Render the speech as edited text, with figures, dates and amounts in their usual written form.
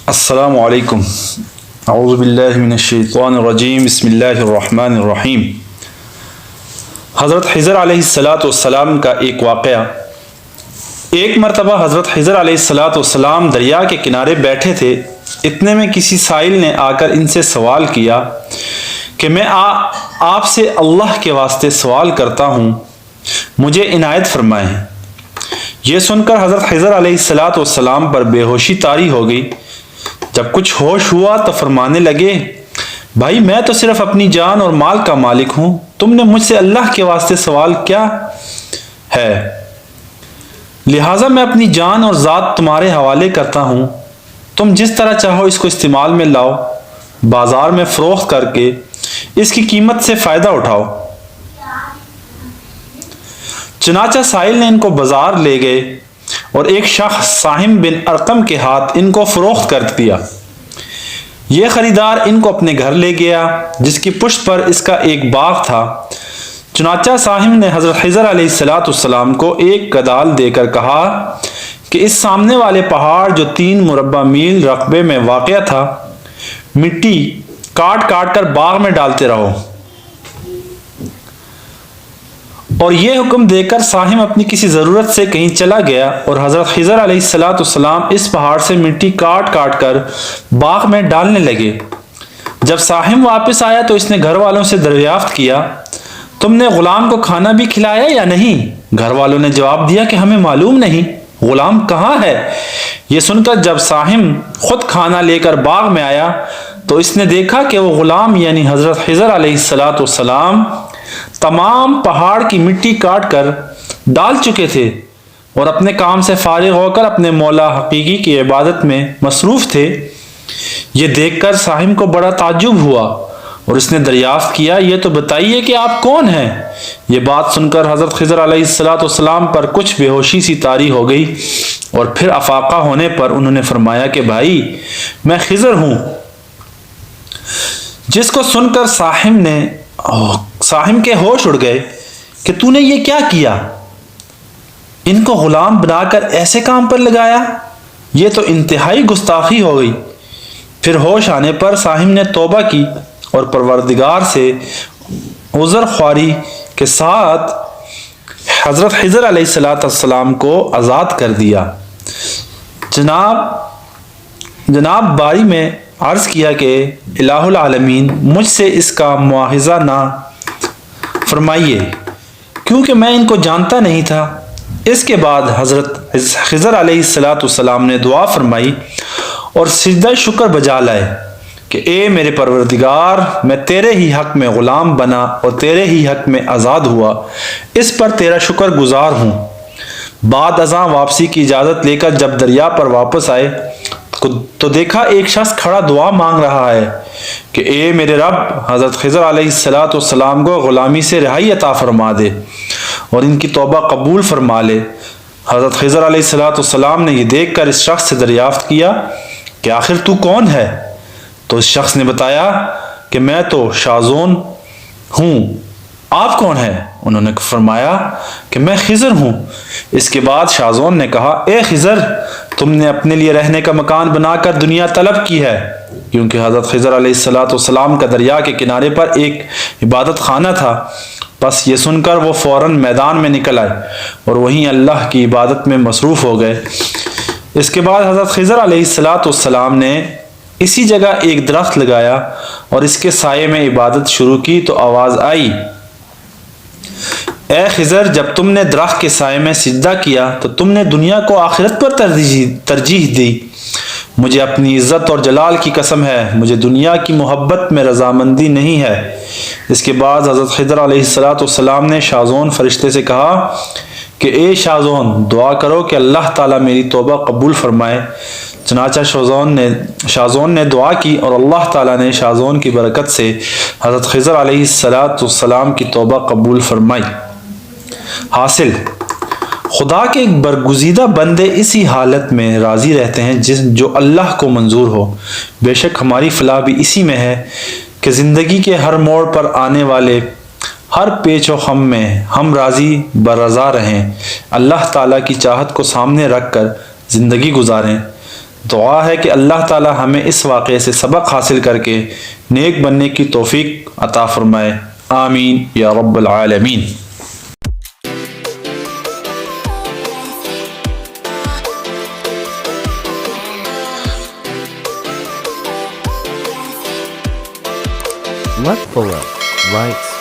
السلام علیکم۔ اعوذ باللہ من الشیطان الرجیم، بسم اللہ الرحمن الرحیم۔ حضرت خضر علیہ السلام کا ایک واقعہ۔ ایک مرتبہ حضرت خضر علیہ السلام دریا کے کنارے بیٹھے تھے، اتنے میں کسی سائل نے آ کر ان سے سوال کیا کہ میں آپ سے اللہ کے واسطے سوال کرتا ہوں، مجھے عنایت فرمائیں۔ یہ سن کر حضرت خضر علیہ السلام پر بے ہوشی طاری ہو گئی۔ جب کچھ ہوش ہوا تو فرمانے لگے، بھائی میں تو صرف اپنی جان اور مال کا مالک ہوں، تم نے مجھ سے اللہ کے واسطے سوال کیا ہے؟ لہٰذا میں اپنی جان اور ذات تمہارے حوالے کرتا ہوں، تم جس طرح چاہو اس کو استعمال میں لاؤ، بازار میں فروخت کر کے اس کی قیمت سے فائدہ اٹھاؤ۔ چنانچہ سائل نے ان کو بازار لے گئے اور ایک شخص ساہم بن ارقم کے ہاتھ ان کو فروخت کر دیا۔ یہ خریدار ان کو اپنے گھر لے گیا، جس کی پشت پر اس کا ایک باغ تھا۔ چنانچہ ساہم نے حضرت خضر علیہ السلام کو ایک کدال دے کر کہا کہ اس سامنے والے پہاڑ جو 3 مربع میل رقبے میں واقع تھا، مٹی کاٹ کاٹ کر باغ میں ڈالتے رہو۔ اور یہ حکم دے کر ساہم اپنی کسی ضرورت سے کہیں چلا گیا اور حضرت خضر علیہ السلام اس پہاڑ سے مٹی کاٹ کاٹ کر باغ میں ڈالنے لگے۔ جب ساہم واپس آیا تو اس نے گھر والوں سے دریافت کیا، تم نے غلام کو کھانا بھی کھلایا یا نہیں؟ گھر والوں نے جواب دیا کہ ہمیں معلوم نہیں، غلام کہاں ہے؟ یہ سن کر جب ساہم خود کھانا لے کر باغ میں آیا تو اس نے دیکھا کہ وہ غلام یعنی حضرت خضر علیہ السلام تمام پہاڑ کی مٹی کاٹ کر ڈال چکے تھے اور اپنے کام سے فارغ ہو کر اپنے مولا حقیقی کی عبادت میں مصروف تھے۔ یہ دیکھ کر ساہم کو بڑا تعجب ہوا اور اس نے دریافت کیا، یہ تو بتائیے کہ آپ کون ہیں؟ یہ بات سن کر حضرت خضر علیہ السلام پر کچھ بے ہوشی سی طاری ہو گئی اور پھر افاقہ ہونے پر انہوں نے فرمایا کہ بھائی میں خضر ہوں۔ جس کو سن کر ساہم کے ہوش اڑ گئے کہ تو نے یہ کیا کیا؟ ان کو غلام بنا کر ایسے کام پر لگایا؟ یہ تو انتہائی گستاخی ہو گئی۔ پھر ہوش آنے پر ساہم نے توبہ کی اور پروردگار سے عذر خواری کے ساتھ حضرت خضر علیہ السلام کو آزاد کر دیا۔ جناب باری میں عرض کیا کہ الہ العالمین مجھ سے اس کا مواخذہ نہ فرمائیے، کیونکہ میں ان کو جانتا نہیں تھا۔ اس کے بعد حضرت خضر علیہ السلام نے دعا فرمائی اور سجدہ شکر بجا لائے کہ اے میرے پروردگار، میں تیرے ہی حق میں غلام بنا اور تیرے ہی حق میں آزاد ہوا، اس پر تیرا شکر گزار ہوں۔ بعد ازاں واپسی کی اجازت لے کر جب دریا پر واپس آئے تو دیکھا ایک شخص کھڑا دعا مانگ رہا ہے کہ اے میرے رب، حضرت خضر علیہ السلام کو غلامی سے رہائی عطا فرما دے اور ان کی توبہ قبول فرما لے۔ حضرت خضر علیہ السلام نے یہ دیکھ کر اس شخص سے دریافت کیا کہ آخر تو کون ہے؟ تو اس شخص نے بتایا کہ میں تو شازون ہوں، آپ کون ہیں؟ انہوں نے فرمایا کہ میں خضر ہوں۔ اس کے بعد شازون نے کہا، اے خضر، تم نے اپنے لیے رہنے کا مکان بنا کر دنیا طلب کی ہے، کیونکہ حضرت خضر علیہ السلام کا دریا کے کنارے پر ایک عبادت خانہ تھا۔ بس یہ سن کر وہ فوراً میدان میں نکل آئے اور وہیں اللہ کی عبادت میں مصروف ہو گئے۔ اس کے بعد حضرت خضر علیہ السلام نے اسی جگہ ایک درخت لگایا اور اس کے سائے میں عبادت شروع کی تو آواز آئی، اے خضر، جب تم نے درخت کے سائے میں سجدہ کیا تو تم نے دنیا کو آخرت پر ترجیح دی۔ مجھے اپنی عزت اور جلال کی قسم ہے، مجھے دنیا کی محبت میں رضامندی نہیں ہے۔ اس کے بعد حضرت خضر علیہ السلام نے شازون فرشتے سے کہا کہ اے شازون، دعا کرو کہ اللہ تعالیٰ میری توبہ قبول فرمائے۔ چنانچہ شازون نے دعا کی اور اللہ تعالیٰ نے شازون کی برکت سے حضرت خضر علیہ السلام کی توبہ قبول فرمائی۔ حاصل، خدا کے برگزیدہ بندے اسی حالت میں راضی رہتے ہیں جو اللہ کو منظور ہو۔ بے شک ہماری فلاح بھی اسی میں ہے کہ زندگی کے ہر موڑ پر آنے والے ہر پیچ و خم میں ہم راضی برضا رہیں، اللہ تعالیٰ کی چاہت کو سامنے رکھ کر زندگی گزاریں۔ دعا ہے کہ اللہ تعالی ہمیں اس واقعے سے سبق حاصل کر کے نیک بننے کی توفیق عطا فرمائے، آمین یا رب العالمین۔ Left below, right